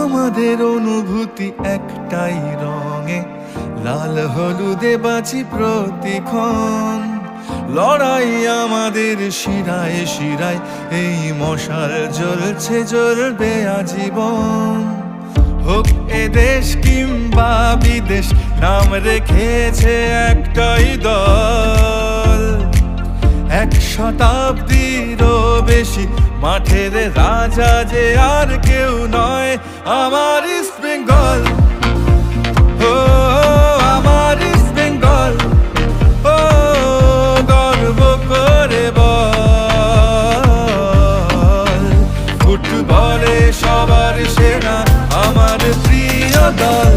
আমাদের অনুভূতি একটাই রঙে, লাল হলুদে বাঁচি প্রতিক্ষণ। লড়াই আমাদের শিরায় শিরায়, এই মশাল জ্বলছে জ্বলবে আজীবন। হোক এ দেশ কিংবা বিদেশ, নাম রেখেছে একটাই দল। 1 শতাব্দীরও বেশি মাঠের রাজা যে আর কেউ নয়, আমার ইস্ট বেঙ্গল। ও আমার ইস্ট বেঙ্গল, ও গর্ব করে বল। ফুটবলে সবার সেরা আমার প্রিয় দল।